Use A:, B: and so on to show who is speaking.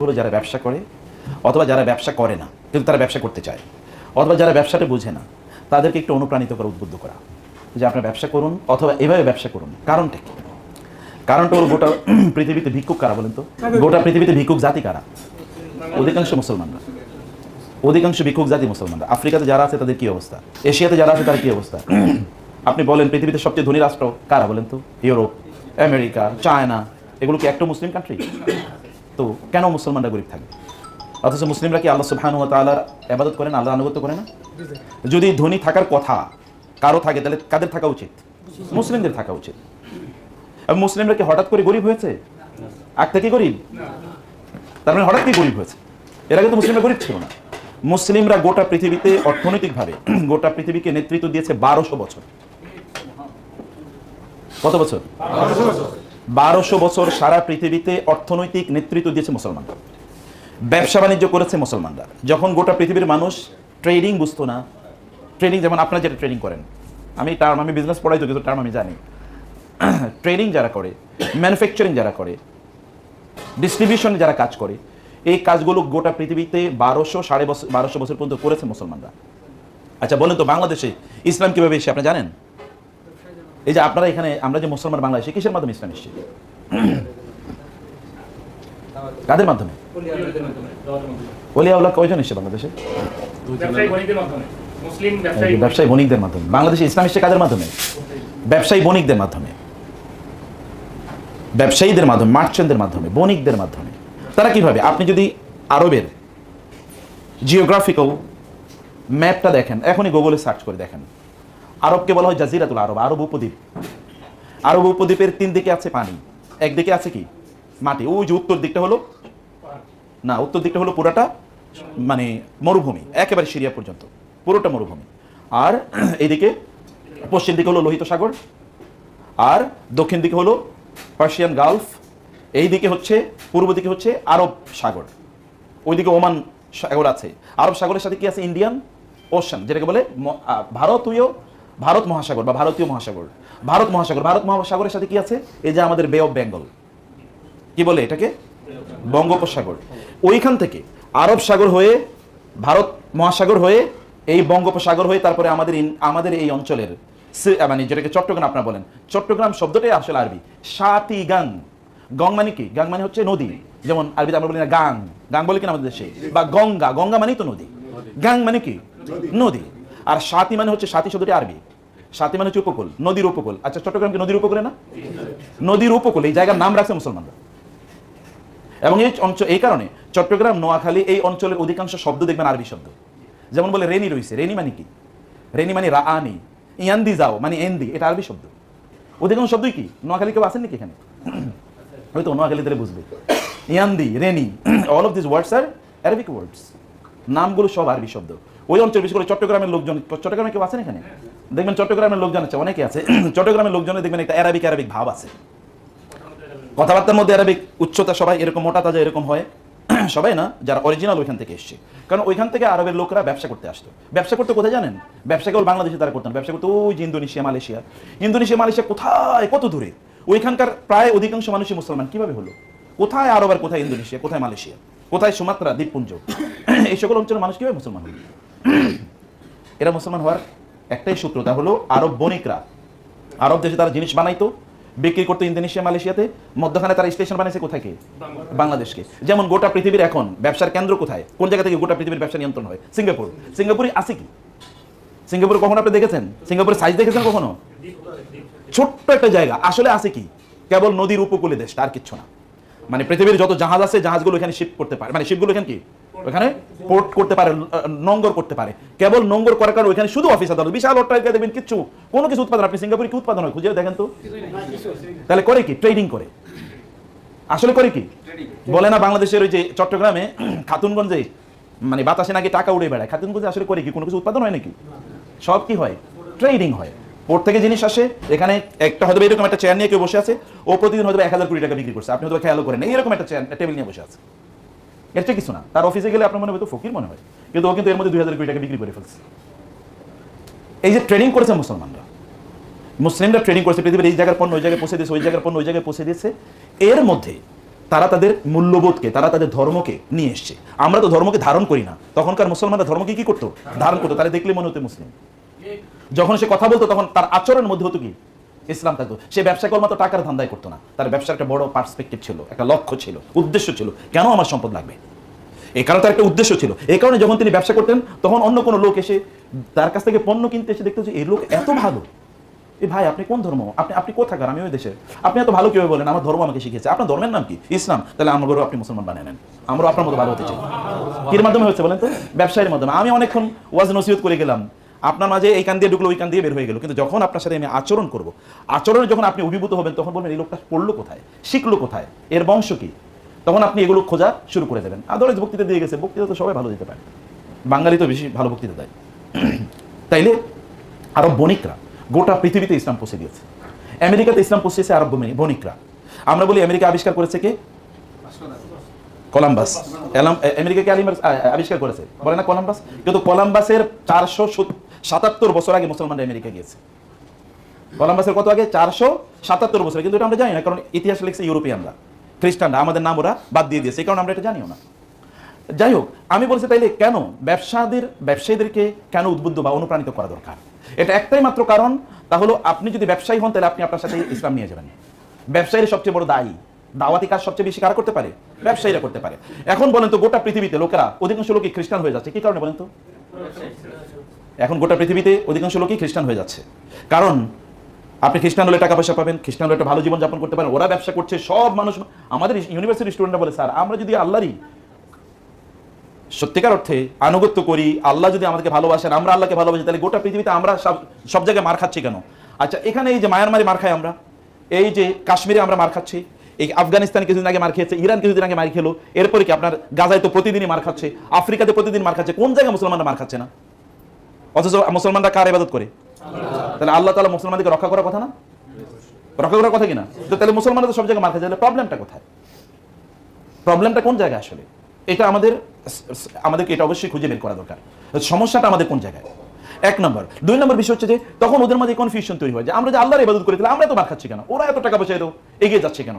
A: হলো যারা ব্যবসা করে অথবা যারা ব্যবসা করে না কিন্তু তারা ব্যবসা করতে চায়, অথবা যারা ব্যবসাটা বুঝে না তাদেরকে একটু অনুপ্রাণিত করা, উদ্বুদ্ধ করা যে আপনার ব্যবসা করুন অথবা এভাবে ব্যবসা করুন। কারণটা কি? কারণটা হলো গোটা পৃথিবীতে ভিক্ষুক কারা বলেন তো? গোটা পৃথিবীতে ভিক্ষুক জাতি কারা? অধিকাংশ মুসলমানরা। অধিকাংশ ভিক্ষুক জাতি মুসলমানরা। আফ্রিকাতে যারা আছে তাদের কি অবস্থা? এশিয়াতে যারা আছে তার কি অবস্থা? আপনি বলেন পৃথিবীতে সবচেয়ে ধনী রাষ্ট্র কারা বলেন তো? ইউরোপ, আমেরিকা, চায়না, এগুলো কি একটা মুসলিম কান্ট্রি? তো কেন মুসলমানরা গরিব থাকে? অথচ মুসলিমরা কি আল্লাহ সুবহানাহু ওয়া তাআলার ইবাদত করে না, আল্লাহর আনুগত্য করে না? যদি ধনী থাকার কথা কারো থাকে তাহলে কাদের থাকা উচিত? মুসলিমদের থাকা উচিত। এবং মুসলিমরা কি হঠাৎ করে গরিব হয়েছে? আগ থেকে গরিব? তার মানে হঠাৎ কি গরিব হয়েছে? এর আগে তো মুসলিমরা গরিব ছিল না। মুসলিমরা গোটা পৃথিবীতে অর্থনৈতিকভাবে গোটা পৃথিবীকে নেতৃত্ব দিয়েছে 1200 বছর। কত বছর? 1200 বছর সারা পৃথিবীতে অর্থনৈতিক নেতৃত্ব দিয়েছে মুসলমানরা। ব্যবসা বাণিজ্য করেছে মুসলমানরা। যখন গোটা পৃথিবীর মানুষ ট্রেডিং বুঝতো না, ট্রেডিং যেমন আপনারা যেটা ট্রেডিং করেন, আমি বিজনেস পড়াই তো কিছু টার্ম আমি জানি। ট্রেডিং যারা করে, ম্যানুফ্যাকচারিং যারা করে, ডিস্ট্রিবিউশন যারা কাজ করে, এই কাজগুলো গোটা পৃথিবীতে 1200-1250 বছর পর্যন্ত করেছে মুসলমানরা। আচ্ছা বলেন তো বাংলাদেশে ইসলাম কিভাবে এসে আপনি জানেন? এই যে আপনারা এখানে, আমরা যে মুসলমান বাংলাদেশে, কিসের মাধ্যমে ইসলাম এসেছে? কাদের মাধ্যমে? ওলিয়া উল্লাহ কয়জন এসেছে বাংলাদেশে? ব্যবসায়ী বণিকদের মাধ্যমে। বাংলাদেশে ইসলাম এসেছে কাদের মাধ্যমে? ব্যবসায়ী বণিকদের মাধ্যমে, ব্যবসায়ীদের মাধ্যমে, মার্চেন্টদের মাধ্যমে, বণিকদের মাধ্যমে। তারা কিভাবে? আপনি যদি আরবের জিওগ্রাফিক্যাল ম্যাপটা দেখেন, এখনই গুগলে সার্চ করে দেখেন, আরবকে বলা হয় জাজিরাতুল আরব, আরব উপদ্বীপ। আরব উপদ্বীপের 3 দিকে আছে পানি, একদিকে আছে কি? মাটি। ওই যে উত্তর দিকটা হলো না, উত্তর দিকটা হলো পুরোটা মানে মরুভূমি, একেবারে সিরিয়া পর্যন্ত পুরোটা মরুভূমি। আর এইদিকে পশ্চিম দিকে হলো লোহিত সাগর, আর দক্ষিণ দিকে হলো পার্সিয়ান গালফ, এই দিকে হচ্ছে পূর্ব দিকে হচ্ছে আরব সাগর, ওইদিকে ওমান সাগর আছে। আরব সাগরের সাথে কি আছে? ইন্ডিয়ান ওশান, যেটাকে বলে ভারত মহাসাগর বা ভারতীয় মহাসাগর। ভারত মহাসাগরের সাথে কি আছে? এই যে আমাদের বে অফ বেঙ্গল, কি বলে এটাকে? বঙ্গোপসাগর। ওইখান থেকে আরব সাগর হয়ে, ভারত মহাসাগর হয়ে, এই বঙ্গোপসাগর হয়ে, তারপরে আমাদের এই অঞ্চলের মানে যেটাকে চট্টগ্রাম আপনারা বলেন, চট্টগ্রাম শব্দটাই আসলে আরবি সাতি গাং। গং মানে কি? গাং মানে হচ্ছে নদী। যেমন আরবিতে আমরা বলি না গাং, গাং বলে কিনা আমাদের দেশে, বা গঙ্গা, গঙ্গা মানেই তো নদী। গাং মানে কি? নদী। আর সাতি মানে হচ্ছে, সাতি শব্দটি আরবি, সাতি মানে হচ্ছে উপকূল, নদীর উপকূল। আচ্ছা চট্টগ্রাম কি নদীর উপকূলে না? নদীর উপকূল, এই জায়গার নাম রাখছে মুসলমানরা। এবং এই অঞ্চল, এই কারণে চট্টগ্রাম, নোয়াখালী, এই অঞ্চলের অধিকাংশ শব্দ দেখবেন আরবি শব্দ। যেমন বলে রেনি রয়েছে, রেনি মানে কি? রেনি মানে রাআনি। ইয়ান্দি যাও মানে এন্দি, এটা আরবি শব্দ। অধিকাংশ শব্দই কি? নোয়াখালী কেউ আসেন নাকি এখানে? হয়তো নোয়াখালী ধরে বুঝবে। ইয়ান্দি, রেনি, all of this words are Arabic words. নামগুলো সব আরবি শব্দ। ওই অঞ্চল, বিশেষ করে চট্টগ্রামের লোকজন, চট্টগ্রামে কেউ আছেন এখানে? দেখবেন চট্টগ্রামের লোকজন আছে, অনেকে আছে। চট্টগ্রামের লোকজনে দেখবেন একটা অ্যারাবিক ভাব আছে, কথাবার্তার মধ্যে অ্যারাবিক উচ্চতা। সবাই এরকম মোটা তাজা এরকম হয়, সবাই না, যারা অরিজিনাল ওইখান থেকে এসছে। কারণ ওইখান থেকে আরবের লোকরা ব্যবসা করতে আসতো। ব্যবসা করতে কোথায় জানেন? ব্যবসা কেবল বাংলাদেশে তারা করতেন, ব্যবসা করতে ওই যে ইন্দোনেশিয়া, মালয়েশিয়া কোথায়, কত দূরে। ওইখানকার প্রায় অধিকাংশ মানুষই মুসলমান। কিভাবে হলো? কোথায় আরব আর কোথায় ইন্দোনেশিয়া, কোথায় মালয়েশিয়া, কোথায় সুমাত্রা দ্বীপপুঞ্জ, এই সকল অঞ্চলের মানুষ কিভাবে মুসলমান হলো? এরা মুসলমান হওয়ার একটাই সূত্র, তা হলো আরব বণিকরা আরব দেশে তারা জিনিস বানাইতো, বিক্রি করতো ইন্দোনেশিয়া, মালয়েশিয়াতে। মধ্যখানে তারা স্টেশন বানিয়েছে কোথায়? কি? বাংলাদেশকে। যেমন গোটা পৃথিবীর এখন ব্যবসার কেন্দ্র কোথায়? কোন জায়গা থেকে গোটা পৃথিবীর ব্যবসা নিয়ন্ত্রণ হয়? সিঙ্গাপুর। সিঙ্গাপুরে আছে কি? সিঙ্গাপুরে কখনো আপনি দেখেছেন? সিঙ্গাপুরের সাইজ দেখেছেন কখনো? ছোট্ট একটা জায়গা, আসলে আছে কি? কেবল নদীর উপকূলে দেশ, আর কিচ্ছু না। মানে পৃথিবীর যত জাহাজ আছে, জাহাজগুলো এখানে শিপ করতে পারে, মানে শিপগুলো এখানে কি ওখানে পোর্ট করতে পারে, নোঙ্গর করতে পারে। কেবল নোঙ্গর করার কারণে ওইখানে শুধু অফিস আদালত, বিশাল অট্টালিকা দেখবেন, কিচ্ছু কোনো কিছু উৎপাদন। আপনি সিঙ্গাপুরে কি উৎপাদন হয় খুঁজে দেখেন তো? তাহলে করে কি? ট্রেডিং করে। আসলে করে কি? বলে না বাংলাদেশের ওই যে চট্টগ্রামে খাতুনগঞ্জে মানে বাতাসে নাকি টাকা উড়ে বেড়ায়, খাতুনগঞ্জে আসলে করে কি? কোনো কিছু উৎপাদন হয় নাকি? সব কি হয়? ট্রেডিং হয়। পোর্ট থেকে জিনিস আসে, এখানে একটা হয়তো এরকম একটা চেয়ার নিয়ে কেউ বসে আছে, ও প্রতিদিন হয়তো 1000 কোটি টাকা বিক্রি করছে, আপনি হয়তো খেয়াল করেন এরকম একটা চেয়ার টেবিল নিয়ে বসে আছে। এটা কিছু না, তার অফিসে গেলে আপনার মনে হয় তো ফকির মনে হয়, কিন্তু ও কিন্তু এর মধ্যে 2000 কোটি টাকা বিক্রি করে ফেলছে। এই যে ট্রেডিং করেছে মুসলিমরা ট্রেডিং করেছে, পৃথিবীর এই জায়গার পণ্য ওই জায়গায় পৌঁছে দিয়েছে, ওই জায়গার পণ্য ওই জায়গায় পৌঁছে দিয়েছে। এর মধ্যে তারা তাদের মূল্যবোধকে, তারা তাদের ধর্মকে নিয়ে এসছে। আমরা তো ধর্মকে ধারণ করি না। তখনকার মুসলমানরা ধর্মকে কি করতো? ধারণ করতো। তারা দেখলে মনে হতো মুসলিম। যখন সে কথা বলতো তখন তার আচরণের মধ্যে হতো কি? ইসলাম থাকতো। সে ব্যবসা করমাত্র টাকার ধান্দায় করতো না। তার ব্যবসার একটা বড় পার্সপেক্টিভ ছিল, একটা লক্ষ্য ছিল, উদ্দেশ্য ছিল। কেন আমার সম্পদ লাগবে, এই কারণে তার একটা উদ্দেশ্য ছিল। এই কারণে যখন তিনি ব্যবসা করতেন তখন অন্য কোনো লোক এসে তার কাছ থেকে পণ্য কিনতে এসে দেখতো যে এই লোক এত ভালো, এই ভাই আপনি কোন ধর্ম, আপনি কোথাকার, আমি ওই দেশের, আপনি এত ভালো কিভাবে বলেন, আমার ধর্ম আমাকে শিখিয়েছে। আপনার ধর্মের নাম কি? ইসলাম। তাহলে আমারও আপনি মুসলমান বানিয়ে নেন, আমরা আপনার মতো ভালো হতে চাই। কির মাধ্যমে হচ্ছে বলেন তো? ব্যবসায়ের মাধ্যমে। আমি অনেকক্ষণ ওয়াজ নসিহত করে গেলাম, আপনার মাঝে এই কান দিয়ে ঢুকলো, ওই কান দিয়ে বের হয়ে গেল, কিন্তু যখন আপনার সাথে আমি আচরণ করব, আচরণে যখন আপনি অভিভূত হবেন তখন বলবেন এই লোকটা পড়লো কোথায়, শিখলো কোথায়, এর বংশ কি, তখন আপনি এগুলো খোঁজা শুরু করে দেবেন। আদারওয়াইজ বক্তৃতা দিয়ে গেছে, বক্তৃতা তো সবাই ভালো দিতে পারে, বাঙালি তো বেশি ভালো বক্তৃতা দেয়। তাইলে আরব বণিকরা গোটা পৃথিবীতে ইসলাম পৌঁছে দিয়েছে। আমেরিকাতে ইসলাম পৌঁছেছে আরব বণিকরা। আমরা বলি আমেরিকা আবিষ্কার করেছে কে? কলাম্বাস। আমেরিকাকে আবিষ্কার করেছে, বলে না কলাম্বাস? কিন্তু কলাম্বাসের 477 বছর আগে মুসলমানরা আমেরিকা গিয়েছে। কলাম্বাসের কত আগে? 477 বছর। কিন্তু এটা আমরা জানি না, কারণ ইতিহাস লিখছে ইউরোপিয়ানরা, খ্রিস্টানরা। আমাদের নাম ওরা বাদ দিয়ে দিয়েছে, এই কারণে আমরা এটা জানিও না। যাই হোক, আমি বলছি তাইলে কেন ব্যবসায়ীদেরকে কেন উদ্বুদ্ধ বা অনুপ্রাণিত করা দরকার? এটা একটাই মাত্র কারণ, তা হলো আপনি যদি ব্যবসায়ী হন তাহলে আপনি আপনার সাথে ইসলাম নিয়ে যাবেন। ব্যবসায়ীরা সবচেয়ে বড় দায়ী। দাওয়াতি কাজ সবচেয়ে বেশি কারা করতে পারে? ব্যবসায়ীরা করতে পারে। এখন বলেন তো, গোটা পৃথিবীতে লোকেরা, অধিকাংশ লোকই খ্রিস্টান হয়ে যাচ্ছে, কি কারণে বলেন তো? এখন গোটা পৃথিবীতে অধিকাংশ লোকই খ্রিস্টান হয়ে যাচ্ছে, কারণ আপনি খ্রিস্টান হলে টাকা পয়সা পাবেন, খ্রিস্টান হলে একটা ভালো জীবন যাপন করতে পারেন। ওরা ব্যবসা করছে, সব মানুষ। আমাদের ইউনিভার্সিটি স্টুডেন্টরা বলে, স্যার আমরা যদি আল্লাহরই সত্যিকার অর্থে আনুগত্য করি, আল্লাহ যদি আমাদেরকে ভালোবাসেন, আমরা আল্লাহকে ভালোবাসি, তাহলে গোটা পৃথিবীতে আমরা সব জায়গায় মার খাচ্ছি কেন? আচ্ছা, এখানে এই যে মায়ানমারে মার খাই আমরা, এই যে কাশ্মীরে আমরা মার খাচ্ছি, এই আফগানিস্তান কিছুদিন আগে মার খেয়েছে, ইরান কিছুদিন আগে মার খেলো, এরপরে কি আপনার গাজায় তো প্রতিদিনই মার খাচ্ছে, আফ্রিকাতে প্রতিদিন মার খাচ্ছে। কোন জায়গায় মুসলমানরা মার খাচ্ছে না? অথচ মুসলমানরা কার ইবাদত করে? তাহলে আল্লাহ তাআলা মুসলমানদেরকে রক্ষা করার কথা না? রক্ষা করার কথা কিনা? তো তাহলে মুসলমানরা তো সব জায়গায় মার খাচ্ছে, তাহলে প্রবলেমটা কোথায়? প্রবলেমটা কোন জায়গায় আসলে? এটা আমাদেরকে এটা অবশ্যই খুঁজে বের করা দরকার, সমস্যাটা আমাদের কোন জায়গায়। 1 নম্বর। 2 নম্বর বিষয় হচ্ছে যে তখন ওদের মধ্যে কনফিউশন তৈরি হয় যে আমরা যে আল্লাহর ইবাদত করি, তাহলে আমরা তো মার খাচ্ছি কেন, ওরা এত টাকা পয়সা এগিয়ে যাচ্ছে কেন?